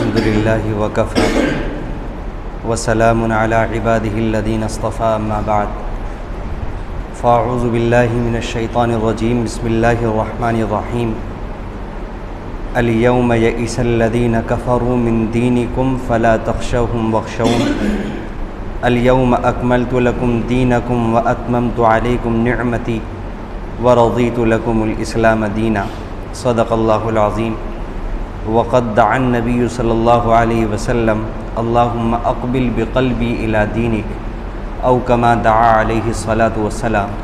الحمد للہ وکفى وسلام علی عباده الذین اصطفى اما بعد فاعوذ باللہ من الشیطان الرجیم بسم اللہ الرحمن الرحیم اليوم یئس الذین کفروا من دینکم فلا تخشوهم واخشون اليوم اکملت لکم دینکم واتممت علیکم نعمتی ورضیت لکم الاسلام دینا صدق اللہ العظیم وقد دعا النبی صلی اللہ علیہ وسلم اللہم اقبل بقلبی الی دینک او کما دعا علیہ الصلاۃ والسلام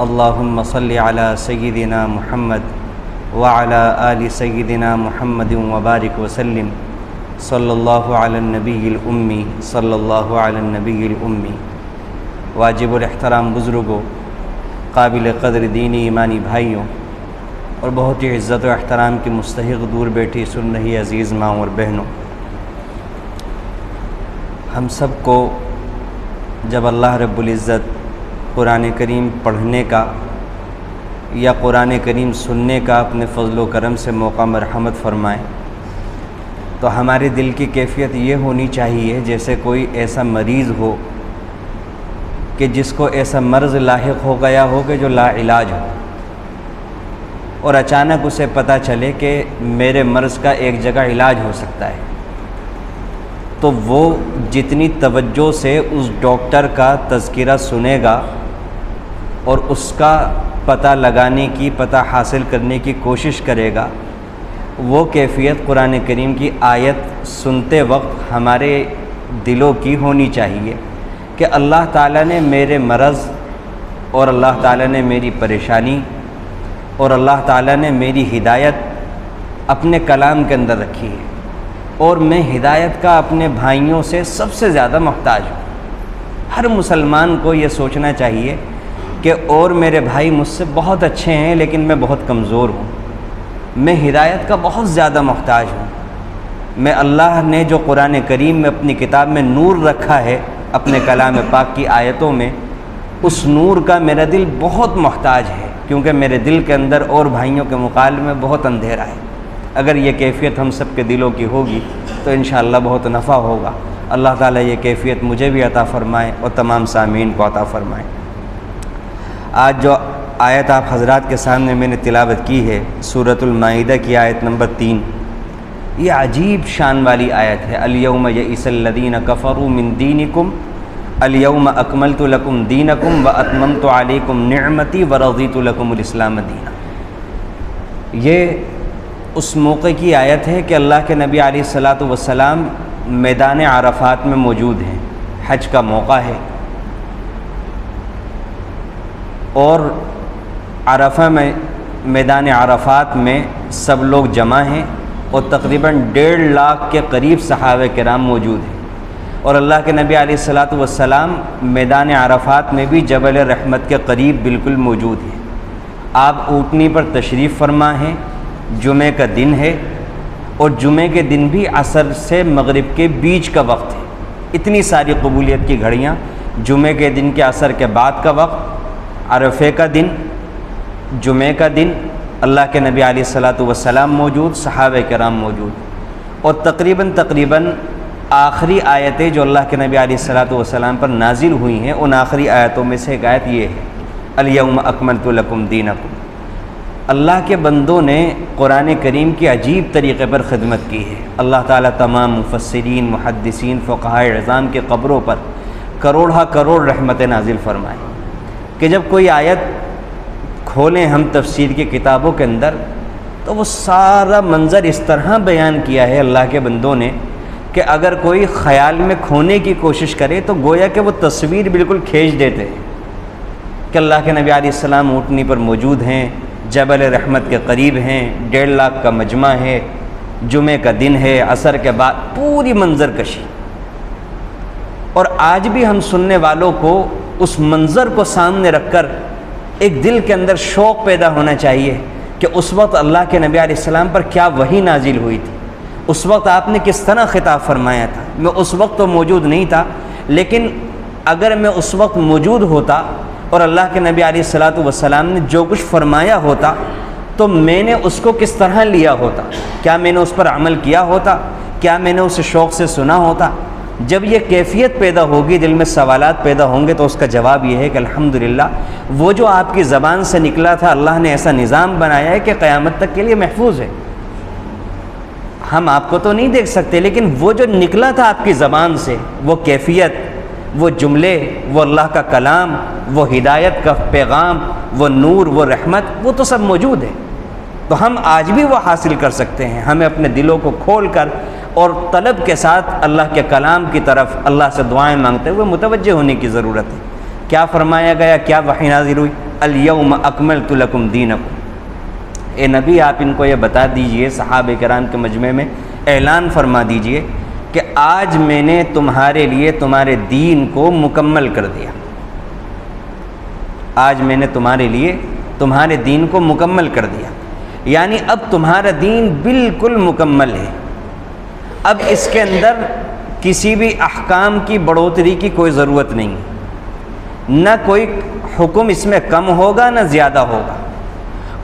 اللہم صلی علی سیدنا محمد وعلی آل سیدنا محمد وبارک وسلم صلی اللہ علی النبی الامی صلی اللہ علی النبی الامی۔ واجب الاحترام بزرگوں، قابل قدر دینی ایمانی بھائیوں اور بہت ہی عزت و احترام کی مستحق دور بیٹھی سن رہی عزیز ماں اور بہنوں، ہم سب کو جب اللہ رب العزت قرآن کریم پڑھنے کا یا قرآن کریم سننے کا اپنے فضل و کرم سے موقع مرحمت فرمائے تو ہمارے دل کی کیفیت یہ ہونی چاہیے جیسے کوئی ایسا مریض ہو کہ جس کو ایسا مرض لاحق ہو گیا ہو کہ جو لا علاج ہو، اور اچانک اسے پتہ چلے کہ میرے مرض کا ایک جگہ علاج ہو سکتا ہے، تو وہ جتنی توجہ سے اس ڈاکٹر کا تذکرہ سنے گا اور اس کا پتہ لگانے کی، پتہ حاصل کرنے کی کوشش کرے گا، وہ کیفیت قرآن کریم کی آیت سنتے وقت ہمارے دلوں کی ہونی چاہیے کہ اللہ تعالیٰ نے میرے مرض اور اللہ تعالیٰ نے میری پریشانی اور اللہ تعالیٰ نے میری ہدایت اپنے کلام کے اندر رکھی ہے، اور میں ہدایت کا اپنے بھائیوں سے سب سے زیادہ محتاج ہوں۔ ہر مسلمان کو یہ سوچنا چاہیے کہ اور میرے بھائی مجھ سے بہت اچھے ہیں لیکن میں بہت کمزور ہوں، میں ہدایت کا بہت زیادہ محتاج ہوں۔ میں اللہ نے جو قرآن کریم میں اپنی کتاب میں نور رکھا ہے اپنے کلام پاک کی آیتوں میں، اس نور کا میرا دل بہت محتاج ہے، کیونکہ میرے دل کے اندر اور بھائیوں کے مقابلے میں بہت اندھیرا ہے۔ اگر یہ کیفیت ہم سب کے دلوں کی ہوگی تو انشاءاللہ بہت نفع ہوگا۔ اللہ تعالیٰ یہ کیفیت مجھے بھی عطا فرمائے اور تمام سامعین کو عطا فرمائے۔ آج جو آیت آپ حضرات کے سامنے میں نے تلاوت کی ہے سورۃ المائدہ کی آیت نمبر 3، یہ عجیب شان والی آیت ہے۔ الیوم یئس الذین کفروا من دینکم الیوم اکملت لکم دینکم واتممت علیکم نعمتی ورضیت لکم الاسلام دینا۔ یہ اس موقع کی آیت ہے کہ اللہ کے نبی علیہ الصلاۃ والسلام میدان عرفات میں موجود ہیں، حج کا موقع ہے، اور عرفہ میں میدان عرفات میں سب لوگ جمع ہیں اور تقریباً 1.5 لاکھ کے قریب صحابہ کرام موجود ہیں، اور اللہ کے نبی علیہ الصلاۃ والسلام میدان عرفات میں بھی جبل رحمت کے قریب بالکل موجود ہیں۔ آپ اونٹنی پر تشریف فرما ہیں، جمعہ کا دن ہے، اور جمعہ کے دن بھی عصر سے مغرب کے بیچ کا وقت ہے۔ اتنی ساری قبولیت کی گھڑیاں، جمعہ کے دن کے عصر کے بعد کا وقت، عرفے کا دن، جمعہ کا دن، اللہ کے نبی علیہ الصلاۃ والسلام موجود، صحابہ کرام موجود، اور تقریباً آخری آیتیں جو اللہ کے نبی علیہ الصلاۃ والسلام پر نازل ہوئی ہیں، ان آخری آیتوں میں سے ایک آیت یہ ہے، الیوم اکملت لکم دینکم۔ اللہ کے بندوں نے قرآن کریم کی عجیب طریقے پر خدمت کی ہے۔ اللہ تعالیٰ تمام مفسرین، محدثین، فقہاء اعظام کے قبروں پر کروڑہ کروڑ رحمت نازل فرمائے کہ جب کوئی آیت کھولیں ہم تفسیر کی کتابوں کے اندر تو وہ سارا منظر اس طرح بیان کیا ہے اللہ کے بندوں نے کہ اگر کوئی خیال میں کھونے کی کوشش کرے تو گویا کہ وہ تصویر بالکل کھینچ دیتے ہیں کہ اللہ کے نبی علیہ السلام اونٹنی پر موجود ہیں، جبل رحمت کے قریب ہیں، 1.5 لاکھ کا مجمع ہے، جمعہ کا دن ہے، عصر کے بعد پوری منظر کشی۔ اور آج بھی ہم سننے والوں کو اس منظر کو سامنے رکھ کر ایک دل کے اندر شوق پیدا ہونا چاہیے کہ اس وقت اللہ کے نبی علیہ السلام پر کیا وحی نازل ہوئی تھی، اس وقت آپ نے کس طرح خطاب فرمایا تھا۔ میں اس وقت تو موجود نہیں تھا، لیکن اگر میں اس وقت موجود ہوتا اور اللہ کے نبی علیہ الصلاۃ والسلام نے جو کچھ فرمایا ہوتا تو میں نے اس کو کس طرح لیا ہوتا، کیا میں نے اس پر عمل کیا ہوتا، کیا میں نے اسے شوق سے سنا ہوتا؟ جب یہ کیفیت پیدا ہوگی، دل میں سوالات پیدا ہوں گے، تو اس کا جواب یہ ہے کہ الحمدللہ وہ جو آپ کی زبان سے نکلا تھا، اللہ نے ایسا نظام بنایا ہے کہ قیامت تک کے لیے محفوظ ہے۔ ہم آپ کو تو نہیں دیکھ سکتے، لیکن وہ جو نکلا تھا آپ کی زبان سے، وہ کیفیت، وہ جملے، وہ اللہ کا کلام، وہ ہدایت کا پیغام، وہ نور، وہ رحمت، وہ تو سب موجود ہے۔ تو ہم آج بھی وہ حاصل کر سکتے ہیں۔ ہمیں اپنے دلوں کو کھول کر اور طلب کے ساتھ اللہ کے کلام کی طرف اللہ سے دعائیں مانگتے ہوئے متوجہ ہونے کی ضرورت ہے۔ کیا فرمایا گیا، کیا وحی نازل ہوئی؟ الیوم اکملت لکم دینکم۔ اے نبی، آپ ان کو یہ بتا دیجئے، صحابہ کرام کے مجمع میں اعلان فرما دیجئے کہ آج میں نے تمہارے لیے تمہارے دین کو مکمل کر دیا۔ آج میں نے تمہارے لیے تمہارے دین کو مکمل کر دیا، یعنی اب تمہارا دین بالکل مکمل ہے۔ اب اس کے اندر کسی بھی احکام کی بڑھوتری کی کوئی ضرورت نہیں، نہ کوئی حکم اس میں کم ہوگا نہ زیادہ ہوگا،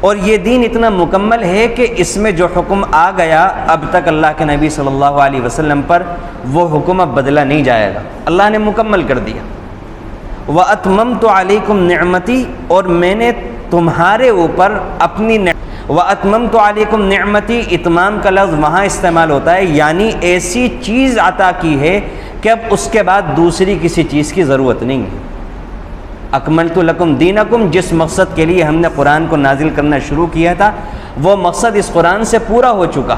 اور یہ دین اتنا مکمل ہے کہ اس میں جو حکم آ گیا اب تک اللہ کے نبی صلی اللہ علیہ وسلم پر، وہ حکم اب بدلا نہیں جائے گا، اللہ نے مکمل کر دیا۔ وَأَتْمَمْتُ عَلَيْكُمْ نِعْمَتِي، اور میں نے تمہارے اوپر اپنی وَأَتْمَمْتُ عَلَيْكُمْ نِعْمَتِي، اتمام کا لفظ وہاں استعمال ہوتا ہے، یعنی ایسی چیز عطا کی ہے کہ اب اس کے بعد دوسری کسی چیز کی ضرورت نہیں ہے۔ اکملت لکم دینکم، جس مقصد کے لیے ہم نے قرآن کو نازل کرنا شروع کیا تھا، وہ مقصد اس قرآن سے پورا ہو چکا،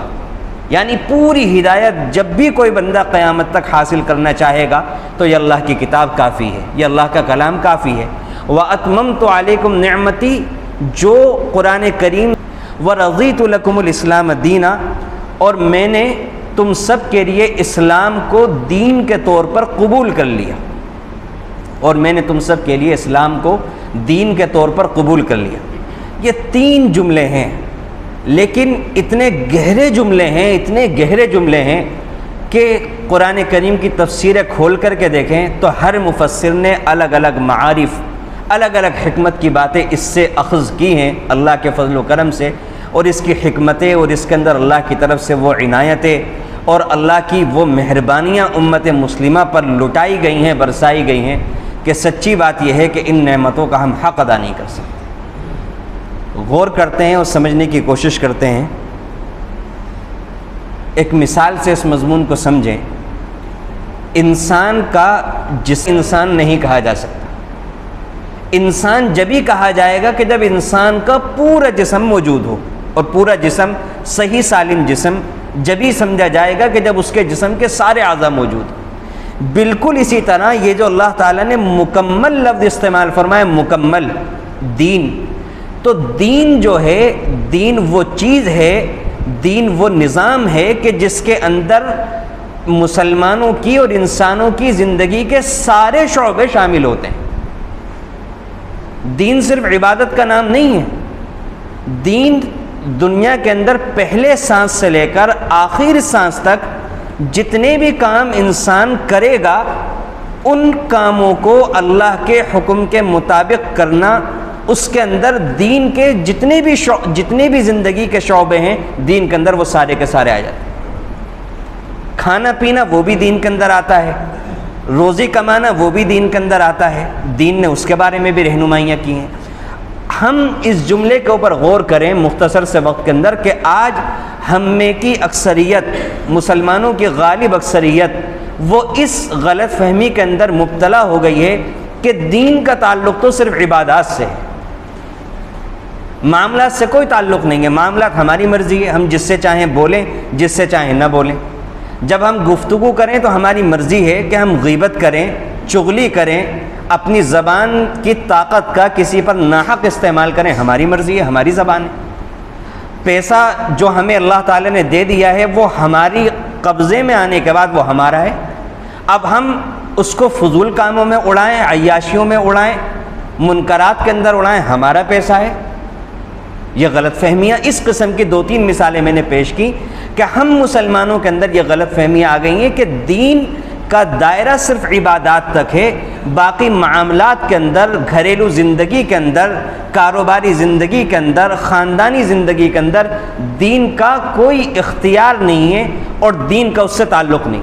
یعنی پوری ہدایت جب بھی کوئی بندہ قیامت تک حاصل کرنا چاہے گا تو یہ اللہ کی کتاب کافی ہے، یہ اللہ کا کلام کافی ہے۔ وَأَتْمَمْتُ عَلَيْكُمْ نِعْمَتِي، جو قرآن کریم، وَرَضِيتُ لَكُمُ الْإِسْلَامَ دِينًا، اور میں نے تم سب کے لیے اسلام کو دین کے طور پر قبول کر لیا، اور میں نے تم سب کے لیے اسلام کو دین کے طور پر قبول کر لیا۔ یہ تین جملے ہیں، لیکن اتنے گہرے جملے ہیں، اتنے گہرے جملے ہیں کہ قرآن کریم کی تفسیریں کھول کر کے دیکھیں تو ہر مفسر نے الگ الگ معارف، الگ الگ حکمت کی باتیں اس سے اخذ کی ہیں اللہ کے فضل و کرم سے، اور اس کی حکمتیں اور اس کے اندر اللہ کی طرف سے وہ عنایتیں اور اللہ کی وہ مہربانیاں امت مسلمہ پر لٹائی گئی ہیں، برسائی گئی ہیں، کہ سچی بات یہ ہے کہ ان نعمتوں کا ہم حق ادا نہیں کر سکتے۔ غور کرتے ہیں اور سمجھنے کی کوشش کرتے ہیں۔ ایک مثال سے اس مضمون کو سمجھیں۔ انسان کا جسم انسان نہیں کہا جا سکتا، انسان جبھی کہا جائے گا کہ جب انسان کا پورا جسم موجود ہو، اور پورا جسم صحیح سالم جسم جبھی سمجھا جائے گا کہ جب اس کے جسم کے سارے اعضاء موجود ہوں۔ بالکل اسی طرح یہ جو اللہ تعالیٰ نے مکمل لفظ استعمال فرمایا، مکمل دین، تو دین جو ہے، دین وہ چیز ہے، دین وہ نظام ہے کہ جس کے اندر مسلمانوں کی اور انسانوں کی زندگی کے سارے شعبے شامل ہوتے ہیں۔ دین صرف عبادت کا نام نہیں ہے، دین دنیا کے اندر پہلے سانس سے لے کر آخر سانس تک جتنے بھی کام انسان کرے گا، ان کاموں کو اللہ کے حکم کے مطابق کرنا، اس کے اندر دین کے جتنے بھی زندگی کے شعبے ہیں، دین کے اندر وہ سارے کے سارے آ جاتے ہیں۔ کھانا پینا وہ بھی دین کے اندر آتا ہے، روزی کمانا وہ بھی دین کے اندر آتا ہے، دین نے اس کے بارے میں بھی رہنمائیاں کی ہیں۔ ہم اس جملے کے اوپر غور کریں مختصر سے وقت کے اندر کہ آج ہم میں کی اکثریت، مسلمانوں کی غالب اکثریت، وہ اس غلط فہمی کے اندر مبتلا ہو گئی ہے کہ دین کا تعلق تو صرف عبادات سے ہے، معاملات سے کوئی تعلق نہیں ہے، معاملات ہماری مرضی ہے، ہم جس سے چاہیں بولیں، جس سے چاہیں نہ بولیں۔ جب ہم گفتگو کریں تو ہماری مرضی ہے کہ ہم غیبت کریں، چغلی کریں، اپنی زبان کی طاقت کا کسی پر ناحق استعمال کریں، ہماری مرضی ہے، ہماری زبان ہے۔ پیسہ جو ہمیں اللہ تعالی نے دے دیا ہے وہ ہماری قبضے میں آنے کے بعد وہ ہمارا ہے، اب ہم اس کو فضول کاموں میں اڑائیں، عیاشیوں میں اڑائیں، منکرات کے اندر اڑائیں، ہمارا پیسہ ہے۔ یہ غلط فہمیاں، اس قسم کی 2-3 مثالیں میں نے پیش کی کہ ہم مسلمانوں کے اندر یہ غلط فہمیاں آ گئی ہیں کہ دین کا دائرہ صرف عبادات تک ہے، باقی معاملات کے اندر، گھریلو زندگی کے اندر، کاروباری زندگی کے اندر، خاندانی زندگی کے اندر دین کا کوئی اختیار نہیں ہے اور دین کا اس سے تعلق نہیں۔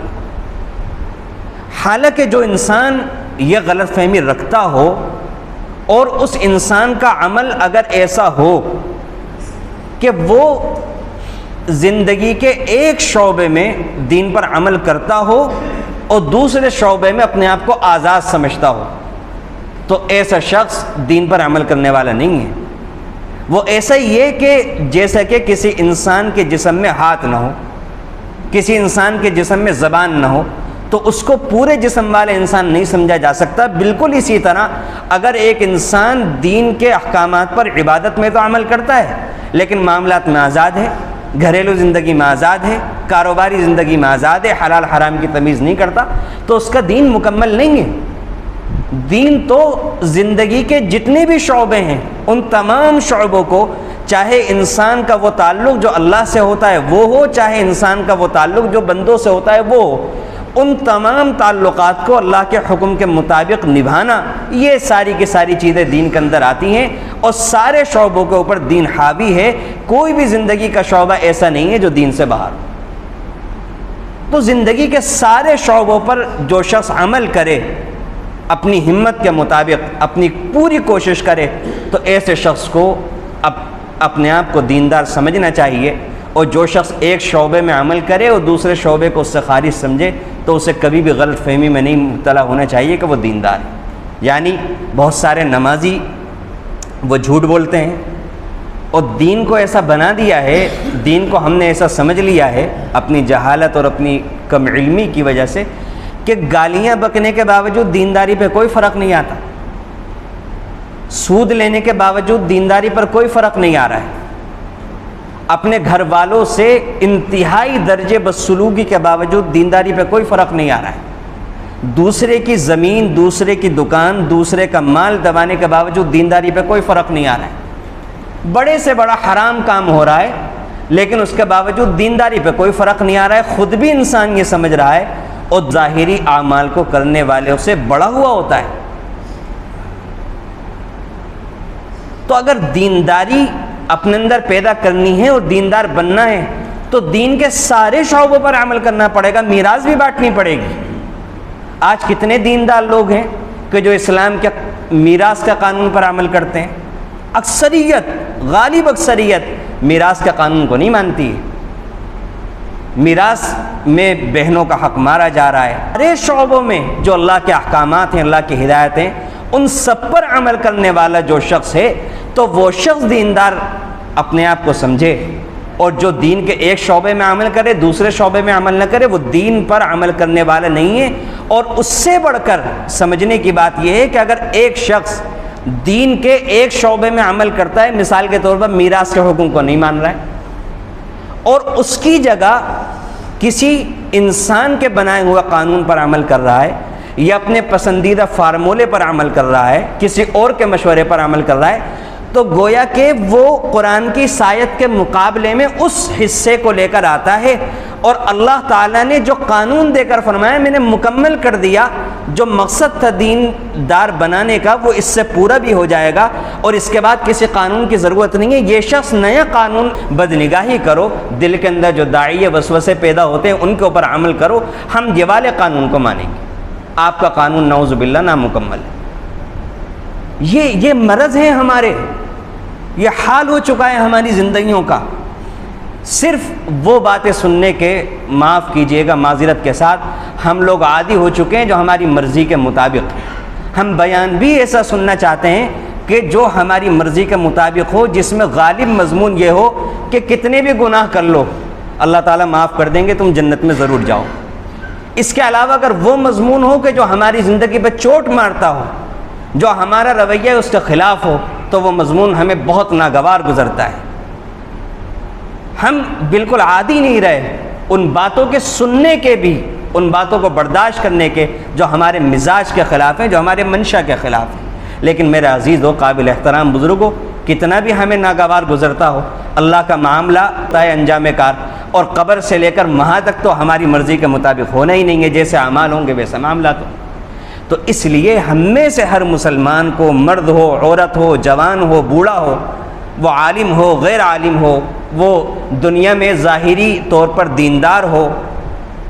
حالانکہ جو انسان یہ غلط فہمی رکھتا ہو اور اس انسان کا عمل اگر ایسا ہو کہ وہ زندگی کے ایک شعبے میں دین پر عمل کرتا ہو اور دوسرے شعبے میں اپنے آپ کو آزاد سمجھتا ہو، تو ایسا شخص دین پر عمل کرنے والا نہیں ہے۔ وہ ایسا ہی ہے کہ جیسا کہ کسی انسان کے جسم میں ہاتھ نہ ہو، کسی انسان کے جسم میں زبان نہ ہو، تو اس کو پورے جسم والے انسان نہیں سمجھا جا سکتا۔ بالکل اسی طرح اگر ایک انسان دین کے احکامات پر عبادت میں تو عمل کرتا ہے لیکن معاملات میں آزاد ہے، گھریلو زندگی میں آزاد ہے، کاروباری زندگی میں آزاد ہے، حلال حرام کی تمیز نہیں کرتا، تو اس کا دین مکمل نہیں ہے۔ دین تو زندگی کے جتنے بھی شعبے ہیں ان تمام شعبوں کو، چاہے انسان کا وہ تعلق جو اللہ سے ہوتا ہے وہ ہو، چاہے انسان کا وہ تعلق جو بندوں سے ہوتا ہے وہ ہو، ان تمام تعلقات کو اللہ کے حکم کے مطابق نبھانا، یہ ساری کی ساری چیزیں دین کے اندر آتی ہیں اور سارے شعبوں کے اوپر دین حاوی ہے۔ کوئی بھی زندگی کا شعبہ ایسا نہیں ہے جو دین سے باہر۔ تو زندگی کے سارے شعبوں پر جو شخص عمل کرے، اپنی ہمت کے مطابق اپنی پوری کوشش کرے، تو ایسے شخص کو اپنے آپ کو دیندار سمجھنا چاہیے۔ اور جو شخص ایک شعبے میں عمل کرے اور دوسرے شعبے کو اس سے خارج سمجھے تو اسے کبھی بھی غلط فہمی میں نہیں مبتلا ہونا چاہیے کہ وہ دیندار ہے۔ یعنی بہت سارے نمازی وہ جھوٹ بولتے ہیں اور دین کو ایسا بنا دیا ہے، دین کو ہم نے ایسا سمجھ لیا ہے اپنی جہالت اور اپنی کم علمی کی وجہ سے کہ گالیاں بکنے کے باوجود دینداری پہ کوئی فرق نہیں آتا، سود لینے کے باوجود دینداری پر کوئی فرق نہیں آ رہا ہے، اپنے گھر والوں سے انتہائی درجے بدسلوکی کے باوجود دینداری پہ کوئی فرق نہیں آ رہا ہے، دوسرے کی زمین، دوسرے کی دکان، دوسرے کا مال دبانے کے باوجود دینداری پہ کوئی فرق نہیں آ رہا ہے، بڑے سے بڑا حرام کام ہو رہا ہے لیکن اس کے باوجود دینداری پہ کوئی فرق نہیں آ رہا ہے، خود بھی انسان یہ سمجھ رہا ہے اور ظاہری اعمال کو کرنے والوں سے بڑا ہوا ہوتا ہے۔ تو اگر دینداری اپنے اندر پیدا کرنی ہے اور دیندار بننا ہے تو دین کے سارے شعبوں پر عمل کرنا پڑے گا، میراث بھی بانٹنی پڑے گی۔ آج کتنے دیندار لوگ ہیں کہ جو اسلام کے میراث کا قانون پر عمل کرتے ہیں؟ اکثریت، غالب اکثریت میراث کے قانون کو نہیں مانتی ہے، میراث میں بہنوں کا حق مارا جا رہا ہے۔ سارے شعبوں میں جو اللہ کے احکامات ہیں، اللہ کی ہدایت ہیں، ان سب پر عمل کرنے والا جو شخص ہے تو وہ شخص دیندار اپنے آپ کو سمجھے، اور جو دین کے ایک شعبے میں عمل کرے دوسرے شعبے میں عمل نہ کرے وہ دین پر عمل کرنے والا نہیں ہے۔ اور اس سے بڑھ کر سمجھنے کی بات یہ ہے کہ اگر ایک شخص دین کے ایک شعبے میں عمل کرتا ہے، مثال کے طور پر میراث کے حکم کو نہیں مان رہا ہے اور اس کی جگہ کسی انسان کے بنائے ہوئے قانون پر عمل کر رہا ہے یا اپنے پسندیدہ فارمولے پر عمل کر رہا ہے، کسی اور کے مشورے پر عمل کر رہا ہے، تو گویا کہ وہ قرآن کی سایت کے مقابلے میں اس حصے کو لے کر آتا ہے، اور اللہ تعالیٰ نے جو قانون دے کر فرمایا میں نے مکمل کر دیا، جو مقصد تھا دین دار بنانے کا وہ اس سے پورا بھی ہو جائے گا، اور اس کے بعد کسی قانون کی ضرورت نہیں ہے۔ یہ شخص نیا قانون بدنگاہی کرو، دل کے اندر جو داعیہ وسوسے پیدا ہوتے ہیں ان کے اوپر عمل کرو، ہم یہ والے قانون کو مانیں گے، آپ کا قانون نعوذ باللہ نامکمل ہے۔ یہ مرض ہے ہمارے، یہ حال ہو چکا ہے ہماری زندگیوں کا۔ صرف وہ باتیں سننے کے، معاف کیجئے گا معذرت کے ساتھ، ہم لوگ عادی ہو چکے ہیں جو ہماری مرضی کے مطابق، ہم بیان بھی ایسا سننا چاہتے ہیں کہ جو ہماری مرضی کے مطابق ہو، جس میں غالب مضمون یہ ہو کہ کتنے بھی گناہ کر لو اللہ تعالیٰ معاف کر دیں گے، تم جنت میں ضرور جاؤ۔ اس کے علاوہ اگر وہ مضمون ہو کہ جو ہماری زندگی پہ چوٹ مارتا ہو، جو ہمارا رویہ اس کے خلاف ہو، تو وہ مضمون ہمیں بہت ناگوار گزرتا ہے۔ ہم بالکل عادی نہیں رہے ان باتوں کے سننے کے بھی، ان باتوں کو برداشت کرنے کے جو ہمارے مزاج کے خلاف ہیں، جو ہمارے منشا کے خلاف ہیں۔ لیکن میرے عزیز و قابل احترام بزرگوں، کتنا بھی ہمیں ناگوار گزرتا ہو، اللہ کا معاملہ طے انجام کار، اور قبر سے لے کر وہاں تک تو ہماری مرضی کے مطابق ہونا ہی نہیں ہے، جیسے اعمال ہوں گے ویسے معاملات ہوں۔ تو اس لیے ہم میں سے ہر مسلمان کو، مرد ہو، عورت ہو، جوان ہو، بوڑھا ہو، وہ عالم ہو، غیر عالم ہو، وہ دنیا میں ظاہری طور پر دیندار ہو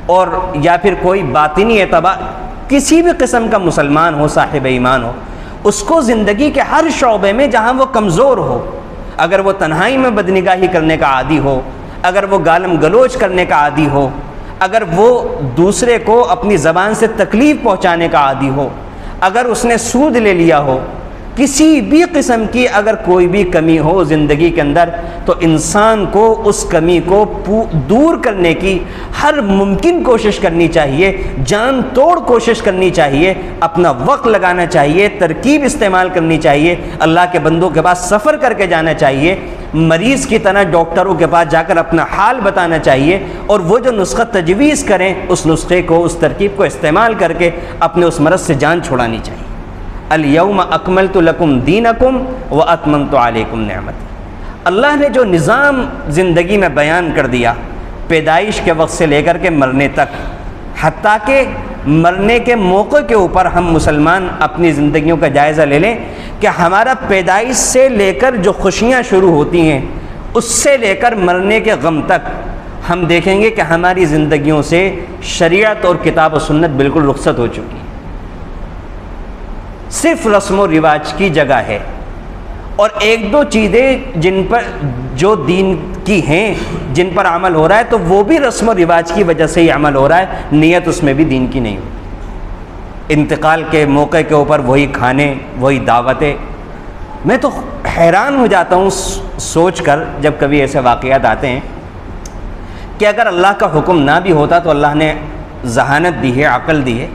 اور یا پھر کوئی باطنی اعتبار کسی بھی قسم کا مسلمان ہو، صاحب ایمان ہو، اس کو زندگی کے ہر شعبے میں جہاں وہ کمزور ہو، اگر وہ تنہائی میں بدنگاہی کرنے کا عادی ہو، اگر وہ گالم گلوچ کرنے کا عادی ہو، اگر وہ دوسرے کو اپنی زبان سے تکلیف پہنچانے کا عادی ہو، اگر اس نے سود لے لیا ہو، کسی بھی قسم کی اگر کوئی بھی کمی ہو زندگی کے اندر، تو انسان کو اس کمی کو دور کرنے کی ہر ممکن کوشش کرنی چاہیے، جان توڑ کوشش کرنی چاہیے، اپنا وقت لگانا چاہیے، ترکیب استعمال کرنی چاہیے، اللہ کے بندوں کے پاس سفر کر کے جانا چاہیے، مریض کی طرح ڈاکٹروں کے پاس جا کر اپنا حال بتانا چاہیے، اور وہ جو نسخہ تجویز کریں اس نسخے کو، اس ترکیب کو استعمال کر کے اپنے اس مرض سے جان چھڑانی چاہیے۔ الیوم اکملت لکم دینکم واتممت علیکم نعمتی۔ اللہ نے جو نظام زندگی میں بیان کر دیا، پیدائش کے وقت سے لے کر کے مرنے تک، حتیٰ کہ مرنے کے موقع کے اوپر ہم مسلمان اپنی زندگیوں کا جائزہ لے لیں کہ ہمارا پیدائش سے لے کر جو خوشیاں شروع ہوتی ہیں، اس سے لے کر مرنے کے غم تک ہم دیکھیں گے کہ ہماری زندگیوں سے شریعت اور کتاب و سنت بالکل رخصت ہو چکی ہے، صرف رسم و رواج کی جگہ ہے، اور ایک دو چیزیں جن پر جو دین کی ہیں جن پر عمل ہو رہا ہے تو وہ بھی رسم و رواج کی وجہ سے ہی عمل ہو رہا ہے، نیت اس میں بھی دین کی نہیں ہوتی۔ انتقال کے موقع کے اوپر وہی کھانے، وہی دعوتیں، میں تو حیران ہو جاتا ہوں سوچ کر جب کبھی ایسے واقعات آتے ہیں کہ اگر اللہ کا حکم نہ بھی ہوتا تو اللہ نے ذہانت دی ہے، عقل دی ہے،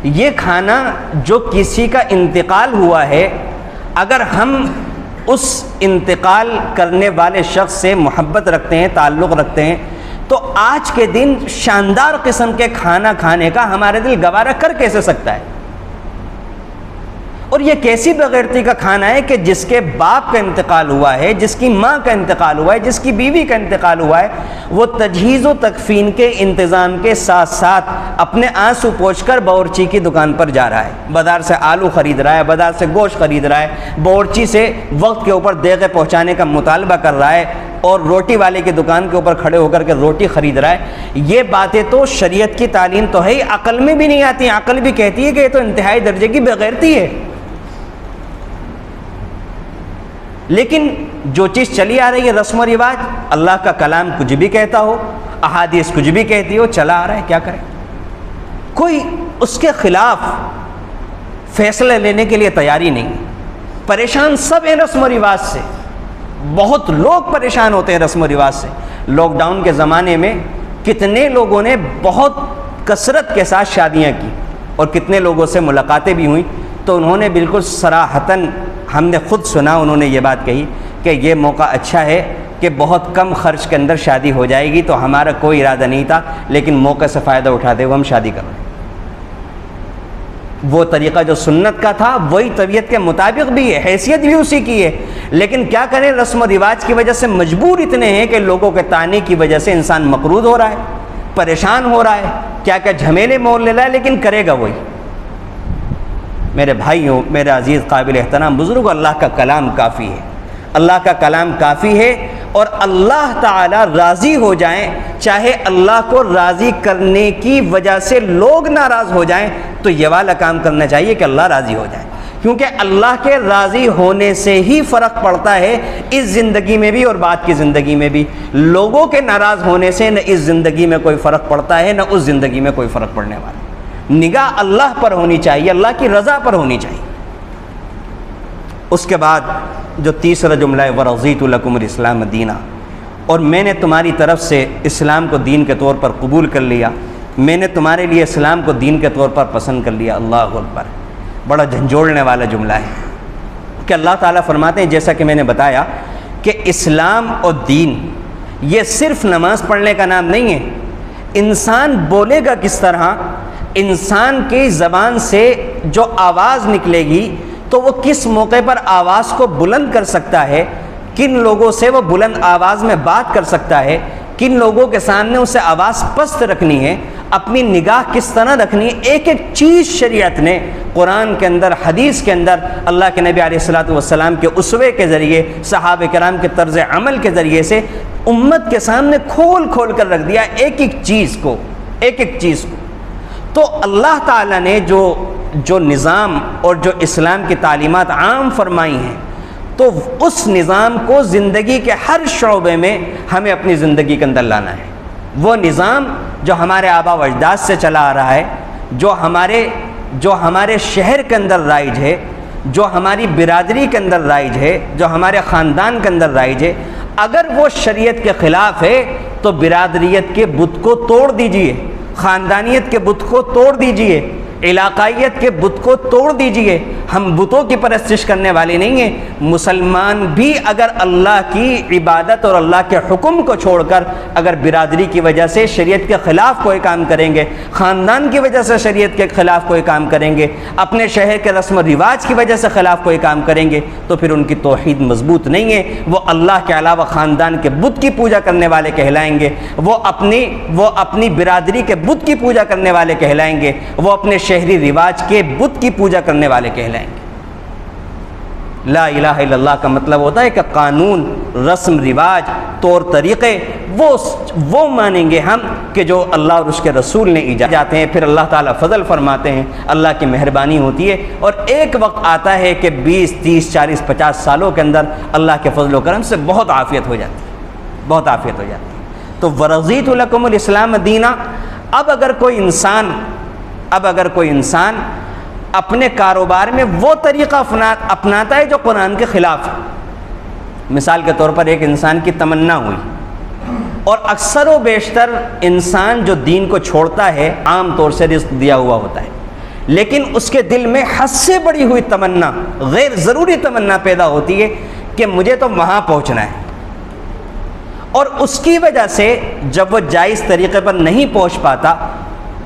یہ کھانا جو کسی کا انتقال ہوا ہے، اگر ہم اس انتقال کرنے والے شخص سے محبت رکھتے ہیں، تعلق رکھتے ہیں، تو آج کے دن شاندار قسم کے کھانا کھانے کا ہمارے دل گوارہ کر کیسے سکتا ہے؟ اور یہ کیسی بغیرتی کا کھانا ہے کہ جس کے باپ کا انتقال ہوا ہے، جس کی ماں کا انتقال ہوا ہے، جس کی بیوی کا انتقال ہوا ہے، وہ تجہیز و تکفین کے انتظام کے ساتھ ساتھ اپنے آنسو پوچھ کر باورچی کی دکان پر جا رہا ہے، بازار سے آلو خرید رہا ہے، بازار سے گوشت خرید رہا ہے، باورچی سے وقت کے اوپر دیگیں پہنچانے کا مطالبہ کر رہا ہے، اور روٹی والے کی دکان کے اوپر کھڑے ہو کر کے روٹی خرید رہا ہے۔ یہ باتیں تو شریعت کی تعلیم تو ہے ہی، عقل میں بھی نہیں آتی، عقل بھی کہتی ہے کہ یہ تو انتہائی درجے کی بغیرتی ہے۔ لیکن جو چیز چلی آ رہی ہے رسم و رواج، اللہ کا کلام کچھ بھی کہتا ہو، احادیث کچھ بھی کہتی ہو، چلا آ رہا ہے، کیا کرے؟ کوئی اس کے خلاف فیصلہ لینے کے لیے تیاری نہیں، پریشان سب ہیں رسم و رواج سے، بہت لوگ پریشان ہوتے ہیں رسم و رواج سے۔ لاک ڈاؤن کے زمانے میں کتنے لوگوں نے بہت کثرت کے ساتھ شادیاں کی، اور کتنے لوگوں سے ملاقاتیں بھی ہوئیں، تو انہوں نے بالکل صراحتاً، ہم نے خود سنا، انہوں نے یہ بات کہی کہ یہ موقع اچھا ہے کہ بہت کم خرچ کے اندر شادی ہو جائے گی، تو ہمارا کوئی ارادہ نہیں تھا، لیکن موقع سے فائدہ اٹھاتے ہوئے ہم شادی کر رہے ہیں۔ وہ طریقہ جو سنت کا تھا وہی طبیعت کے مطابق بھی ہے، حیثیت بھی اسی کی ہے، لیکن کیا کریں، رسم و رواج کی وجہ سے مجبور اتنے ہیں کہ لوگوں کے طعنے کی وجہ سے انسان مقروض ہو رہا ہے، پریشان ہو رہا ہے، کیا کیا جھمیلے مول لے رہا ہے، لیکن کرے گا وہی۔ میرے بھائیوں، میرے عزیز قابل احترام بزرگوں، اللہ کا کلام کافی ہے، اللہ کا کلام کافی ہے، اور اللہ تعالی راضی ہو جائیں، چاہے اللہ کو راضی کرنے کی وجہ سے لوگ ناراض ہو جائیں، تو یہ والا کام کرنا چاہیے کہ اللہ راضی ہو جائے، کیونکہ اللہ کے راضی ہونے سے ہی فرق پڑتا ہے اس زندگی میں بھی اور بعد کی زندگی میں بھی۔ لوگوں کے ناراض ہونے سے نہ اس زندگی میں کوئی فرق پڑتا ہے، نہ اس زندگی میں کوئی فرق پڑنے والا۔ نگاہ اللہ پر ہونی چاہیے، اللہ کی رضا پر ہونی چاہیے۔ اس کے بعد جو تیسرا جملہ ہے، وَرَضِيتُ لَكُمُ الْإِسْلَامَ دِينًا، اور میں نے تمہاری طرف سے اسلام کو دین کے طور پر قبول کر لیا، میں نے تمہارے لیے اسلام کو دین کے طور پر پسند کر لیا۔ اللہ اکبر، بڑا جھنجھوڑنے والا جملہ ہے کہ اللہ تعالیٰ فرماتے ہیں، جیسا کہ میں نے بتایا کہ اسلام اور دین یہ صرف نماز پڑھنے کا نام نہیں ہے۔ انسان بولے گا کس طرح، انسان کی زبان سے جو آواز نکلے گی تو وہ کس موقع پر آواز کو بلند کر سکتا ہے، کن لوگوں سے وہ بلند آواز میں بات کر سکتا ہے، کن لوگوں کے سامنے اسے آواز پست رکھنی ہے، اپنی نگاہ کس طرح رکھنی ہے، ایک ایک چیز شریعت نے قرآن کے اندر، حدیث کے اندر، اللہ کے نبی علیہ الصلوۃ والسلام کے اسوے کے ذریعے، صحابہ کرام کے طرز عمل کے ذریعے سے امت کے سامنے کھول کھول کر رکھ دیا، ایک ایک چیز کو، ایک ایک چیز کو۔ تو اللہ تعالیٰ نے جو نظام اور جو اسلام کی تعلیمات عام فرمائی ہیں، تو اس نظام کو زندگی کے ہر شعبے میں ہمیں اپنی زندگی کے اندر لانا ہے۔ وہ نظام جو ہمارے آبا و اجداد سے چلا آ رہا ہے، جو ہمارے شہر کے اندر رائج ہے، جو ہماری برادری کے اندر رائج ہے، جو ہمارے خاندان کے اندر رائج ہے، اگر وہ شریعت کے خلاف ہے تو برادریت کے بت کو توڑ دیجئے، خاندانیت کے بت کو توڑ دیجئے، علاقائیت کے بت کو توڑ دیجئے۔ ہم بتوں کی پرستش کرنے والے نہیں ہیں۔ مسلمان بھی اگر اللہ کی عبادت اور اللہ کے حکم کو چھوڑ کر اگر برادری کی وجہ سے شریعت کے خلاف کوئی کام کریں گے، خاندان کی وجہ سے شریعت کے خلاف کوئی کام کریں گے، اپنے شہر کے رسم و رواج کی وجہ سے خلاف کوئی کام کریں گے، تو پھر ان کی توحید مضبوط نہیں ہے۔ وہ اللہ کے علاوہ خاندان کے بت کی پوجا کرنے والے کہلائیں گے، وہ اپنی برادری کے بت کی پوجا کرنے والے کہلائیں گے، وہ اپنے شہری رواج کے بت کی پوجا کرنے والے کہلائیں گے۔ لا الہ الا اللہ کا مطلب ہوتا ہے کہ قانون، رسم رواج، طور طریقے وہ مانیں گے ہم کہ جو اللہ اور اس کے رسول نے ایجاد جاتے ہیں، پھر اللہ تعالیٰ فضل فرماتے ہیں، اللہ کی مہربانی ہوتی ہے، اور ایک وقت آتا ہے کہ 20 30 40 50 سالوں کے اندر اللہ کے فضل و کرم سے بہت عافیت ہو جاتی ہے، بہت عافیت ہو جاتی ہے۔ تو وَرَضِيتُ لَكُمُ الْإِسْلَامَ دِينًا، اب اگر کوئی انسان اپنے کاروبار میں وہ طریقہ اپناتا ہے جو قرآن کے خلاف ہے، مثال کے طور پر ایک انسان کی تمنا ہوئی، اور اکثر و بیشتر انسان جو دین کو چھوڑتا ہے عام طور سے رزق دیا ہوا ہوتا ہے، لیکن اس کے دل میں حد سے بڑی ہوئی تمنا، غیر ضروری تمنا پیدا ہوتی ہے کہ مجھے تو وہاں پہنچنا ہے، اور اس کی وجہ سے جب وہ جائز طریقے پر نہیں پہنچ پاتا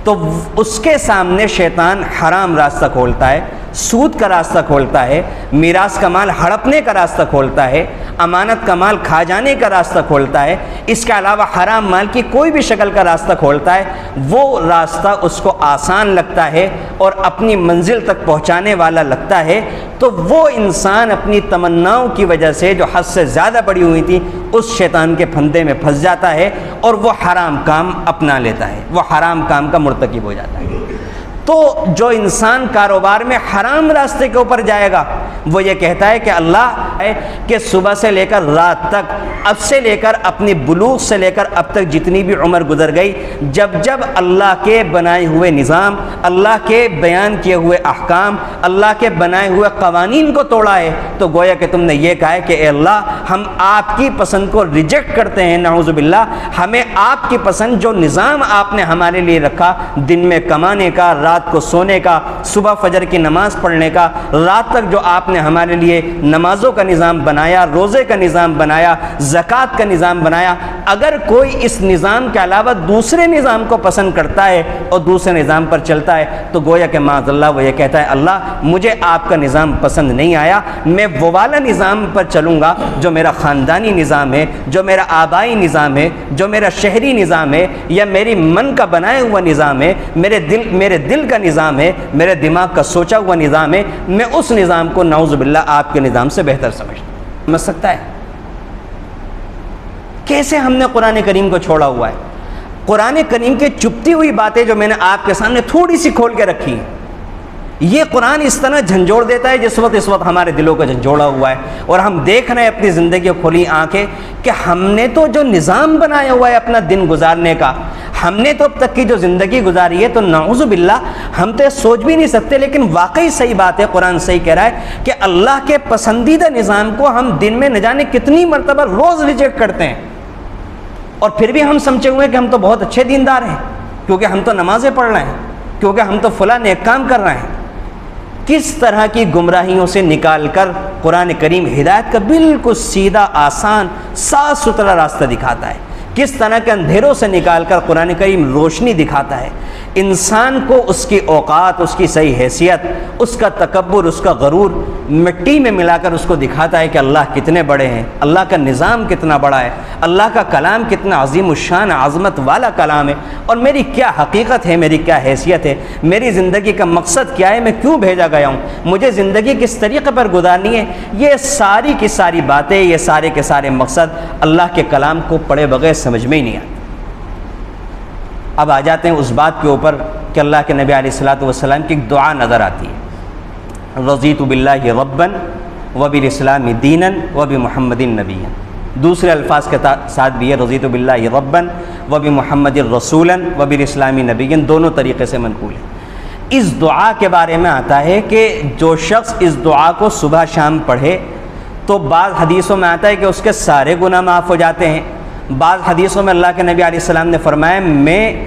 تو اس کے سامنے شیطان حرام راستہ کھولتا ہے، سود کا راستہ کھولتا ہے، میراث کا مال ہڑپنے کا راستہ کھولتا ہے، امانت کا مال کھا جانے کا راستہ کھولتا ہے، اس کے علاوہ حرام مال کی کوئی بھی شکل کا راستہ کھولتا ہے۔ وہ راستہ اس کو آسان لگتا ہے اور اپنی منزل تک پہنچانے والا لگتا ہے، تو وہ انسان اپنی تمناؤں کی وجہ سے جو حد سے زیادہ بڑی ہوئی تھی اس شیطان کے پھندے میں پھنس جاتا ہے اور وہ حرام کام اپنا لیتا ہے، وہ حرام کام کا مرتکب ہو جاتا ہے۔ تو جو انسان کاروبار میں حرام راستے کے اوپر جائے گا وہ یہ کہتا ہے کہ اللہ ہے کہ صبح سے لے کر رات تک، اب سے لے کر اپنی بلوغ سے لے کر اب تک جتنی بھی عمر گزر گئی، جب اللہ کے بنائے ہوئے نظام، اللہ کے بیان کیے ہوئے احکام، اللہ کے بنائے ہوئے قوانین کو توڑا ہے، تو گویا کہ تم نے یہ کہا ہے کہ اے اللہ ہم آپ کی پسند کو ریجیکٹ کرتے ہیں، نعوذ باللہ، ہمیں آپ کی پسند جو نظام آپ نے ہمارے لیے رکھا، دن میں کمانے کا، رات کو سونے کا، صبح فجر کی نماز پڑھنے کا، رات تک جو آپ نے ہمارے لیے نمازوں کا نظام بنایا، روزے کا نظام بنایا، زکوٰۃ کا نظام بنایا، اگر کوئی اس نظام کے علاوہ دوسرے نظام کو پسند کرتا ہے اور دوسرے نظام پر چلتا ہے تو گویا کہ معاذ اللہ وہ یہ کہتا ہے اللہ مجھے آپ کا نظام پسند نہیں آیا، میں وہ والا نظام پر چلوں گا جو میرا خاندانی نظام ہے، جو میرا آبائی نظام ہے، جو میرا شہری نظام ہے، یا میری من کا بنایا ہوا نظام ہے، میرے دل کا نظام ہے، میرے دماغ کا سوچا ہوا نظام ہے، میں اس نظام کو نعوذ باللہ آپ کے نظام سے بہتر سمجھ سکتا ہے۔ کیسے ہم نے قرآن کریم کو چھوڑا ہوا ہے؟ قرآن کریم کی چپتی ہوئی باتیں جو میں نے آپ کے سامنے تھوڑی سی کھول کے رکھی ہیں، یہ قرآن اس طرح جھنجھوڑ دیتا ہے جس وقت ہمارے دلوں کو جھنجھوڑا ہوا ہے، اور ہم دیکھ رہے ہیں اپنی زندگی کو کھلی آنکھیں کہ ہم نے تو جو نظام بنایا ہوا ہے اپنا دن گزارنے کا، ہم نے تو اب تک کی جو زندگی گزاری ہے، تو نعوذ باللہ ہم تو سوچ بھی نہیں سکتے، لیکن واقعی صحیح بات ہے، قرآن صحیح کہہ رہا ہے کہ اللہ کے پسندیدہ نظام کو ہم دن میں نہ جانے کتنی مرتبہ روز ریجیکٹ کرتے ہیں، اور پھر بھی ہم سمجھے ہوئے کہ ہم تو بہت اچھے دیندار ہیں کیونکہ ہم تو نمازیں پڑھ رہے ہیں، کیونکہ ہم تو فلاں نیک کام کر رہے ہیں۔ کس طرح کی گمراہیوں سے نکال کر قرآن کریم ہدایت کا بالکل سیدھا، آسان، صاف ستھرا راستہ دکھاتا ہے، کس طرح کے اندھیروں سے نکال کر قرآن کریم روشنی دکھاتا ہے، انسان کو اس کی اوقات، اس کی صحیح حیثیت، اس کا تکبر، اس کا غرور مٹی میں ملا کر اس کو دکھاتا ہے کہ اللہ کتنے بڑے ہیں، اللہ کا نظام کتنا بڑا ہے، اللہ کا کلام کتنا عظیم الشان عظمت والا کلام ہے، اور میری کیا حقیقت ہے، میری کیا حیثیت ہے، میری زندگی کا مقصد کیا ہے، میں کیوں بھیجا گیا ہوں، مجھے زندگی کس طریقے پر گزارنی ہے۔ یہ ساری کی ساری باتیں، یہ سارے کے سارے مقصد اللہ کے کلام کو پڑھے بغیر سمجھ میں ہی نہیں آتے۔ اب آ جاتے ہیں اس بات کے اوپر کہ اللہ کے نبی علیہ الصلوۃ والسلام کی ایک دعا نظر آتی ہے، رضیت باللہ ربا وبالاسلام دینا وبمحمد نبیا۔ دوسرے الفاظ کے ساتھ بھی ہے رضیت باللہ ربا وبمحمد رسولا وبالاسلام نبیا، دونوں طریقے سے منقول ہے۔ اس دعا کے بارے میں آتا ہے کہ جو شخص اس دعا کو صبح شام پڑھے تو بعض حدیثوں میں آتا ہے کہ اس کے سارے گناہ معاف ہو جاتے ہیں۔ بعض حدیثوں میں اللہ کے نبی علیہ السلام نے فرمایا میں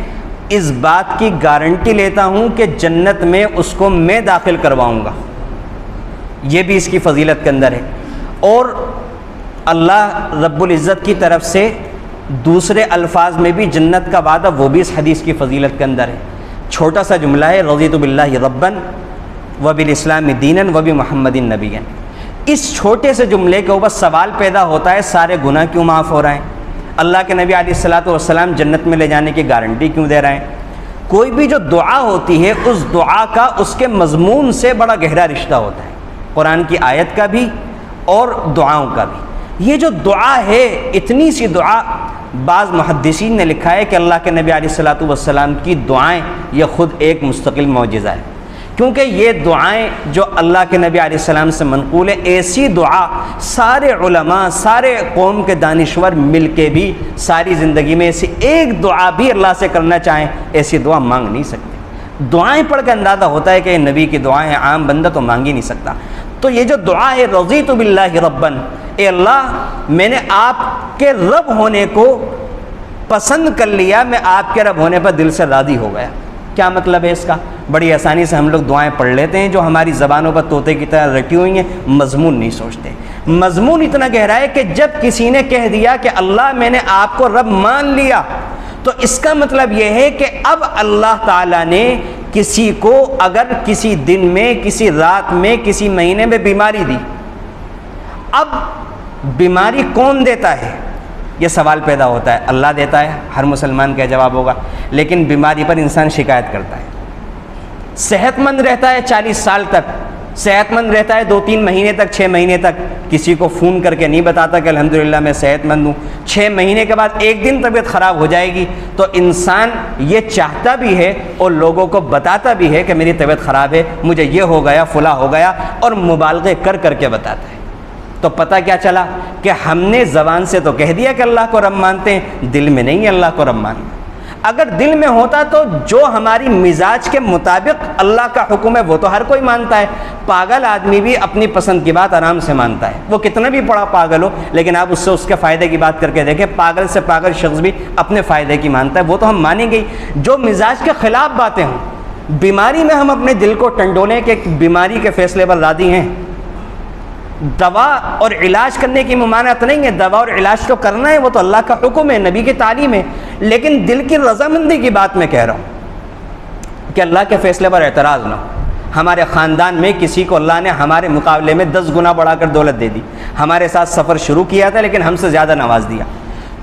اس بات کی گارنٹی لیتا ہوں کہ جنت میں اس کو میں داخل کرواؤں گا، یہ بھی اس کی فضیلت کے اندر ہے۔ اور اللہ رب العزت کی طرف سے دوسرے الفاظ میں بھی جنت کا وعدہ، وہ بھی اس حدیث کی فضیلت کے اندر ہے۔ چھوٹا سا جملہ ہے رضیت باللہ ربا وبالاسلام دینا وبمحمد نبیا۔ اس چھوٹے سے جملے کے اوپر سوال پیدا ہوتا ہے سارے گناہ کیوں معاف ہو رہے ہیں؟ اللہ کے نبی علیہ الصلوۃ والسلام جنت میں لے جانے کی گارنٹی کیوں دے رہے ہیں؟ کوئی بھی جو دعا ہوتی ہے اس دعا کا اس کے مضمون سے بڑا گہرا رشتہ ہوتا ہے، قرآن کی آیت کا بھی اور دعاؤں کا بھی۔ یہ جو دعا ہے، اتنی سی دعا، بعض محدثین نے لکھا ہے کہ اللہ کے نبی علیہ الصلوۃ والسلام کی دعائیں یہ خود ایک مستقل معجزہ ہے، کیونکہ یہ دعائیں جو اللہ کے نبی علیہ السلام سے منقول ہے، ایسی دعا سارے علماء، سارے قوم کے دانشور مل کے بھی ساری زندگی میں ایسی ایک دعا بھی اللہ سے کرنا چاہیں ایسی دعا مانگ نہیں سکتے۔ دعائیں پڑھ کے اندازہ ہوتا ہے کہ یہ نبی کی دعائیں ہیں، عام بندہ تو مانگ ہی نہیں سکتا۔ تو یہ جو دعا ہے رضیت باللہ ربا، اے اللہ میں نے آپ کے رب ہونے کو پسند کر لیا، میں آپ کے رب ہونے پر دل سے راضی ہو گیا۔ کیا مطلب ہے اس کا؟ بڑی آسانی سے ہم لوگ دعائیں پڑھ لیتے ہیں جو ہماری زبانوں پر طوطے کی طرح رٹی ہوئی ہیں، مضمون نہیں سوچتے۔ مضمون اتنا گہرا ہے کہ جب کسی نے کہہ دیا کہ اللہ میں نے آپ کو رب مان لیا، تو اس کا مطلب یہ ہے کہ اب اللہ تعالیٰ نے کسی کو اگر کسی دن میں، کسی رات میں، کسی مہینے میں بیماری دی، اب بیماری کون دیتا ہے؟ یہ سوال پیدا ہوتا ہے۔ اللہ دیتا ہے، ہر مسلمان کا جواب ہوگا، لیکن بیماری پر انسان شکایت کرتا ہے۔ صحت مند رہتا ہے 40 سال تک، صحت مند رہتا ہے 2-3 مہینے تک، 6 مہینے تک، کسی کو فون کر کے نہیں بتاتا کہ الحمدللہ میں صحت مند ہوں۔ 6 مہینے کے بعد ایک دن طبیعت خراب ہو جائے گی تو انسان یہ چاہتا بھی ہے اور لوگوں کو بتاتا بھی ہے کہ میری طبیعت خراب ہے، مجھے یہ ہو گیا، فلاں ہو گیا، اور مبالغے کر کر کے بتاتا ہے۔ تو پتہ کیا چلا کہ ہم نے زبان سے تو کہہ دیا کہ اللہ کو رب مانتے ہیں، دل میں نہیں اللہ کو رب مانتے۔ اگر دل میں ہوتا تو جو ہماری مزاج کے مطابق اللہ کا حکم ہے وہ تو ہر کوئی مانتا ہے۔ پاگل آدمی بھی اپنی پسند کی بات آرام سے مانتا ہے، وہ کتنا بھی بڑا پاگل ہو، لیکن آپ اس سے اس کے فائدے کی بات کر کے دیکھیں، پاگل سے پاگل شخص بھی اپنے فائدے کی مانتا ہے، وہ تو ہم مانیں گے ہی۔ جو مزاج کے خلاف باتیں ہوں، بیماری میں ہم اپنے دل کو ٹنڈولیں کہ بیماری کے فیصلے پر راضی ہیں۔ دوا اور علاج کرنے کی ممانعت نہیں ہے، دوا اور علاج تو کرنا ہے، وہ تو اللہ کا حکم ہے، نبی کی تعلیم ہے، لیکن دل کی رضامندی کی بات میں کہہ رہا ہوں کہ اللہ کے فیصلے پر اعتراض نہ ہو۔ ہمارے خاندان میں کسی کو اللہ نے ہمارے مقابلے میں 10 گنا بڑھا کر دولت دے دی، ہمارے ساتھ سفر شروع کیا تھا لیکن ہم سے زیادہ نواز دیا،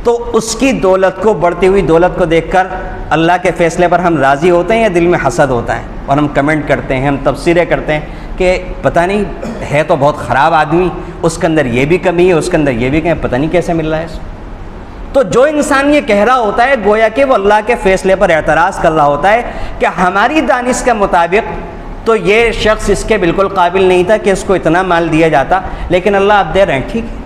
تو اس کی دولت کو، بڑھتی ہوئی دولت کو دیکھ کر اللہ کے فیصلے پر ہم راضی ہوتے ہیں یا دل میں حسد ہوتا ہے، اور ہم کمنٹ کرتے ہیں، ہم تبصرے کرتے ہیں کہ پتہ نہیں ہے تو بہت خراب آدمی، اس کے اندر یہ بھی کمی ہے، اس کے اندر یہ بھی کمی ہے، پتہ نہیں کیسے مل رہا ہے اس کو۔ تو جو انسان یہ کہہ رہا ہوتا ہے گویا کہ وہ اللہ کے فیصلے پر اعتراض کر رہا ہوتا ہے کہ ہماری دانش کے مطابق تو یہ شخص اس کے بالکل قابل نہیں تھا کہ اس کو اتنا مال دیا جاتا، لیکن اللہ اب دے رہے ہیں، ٹھیک ہے،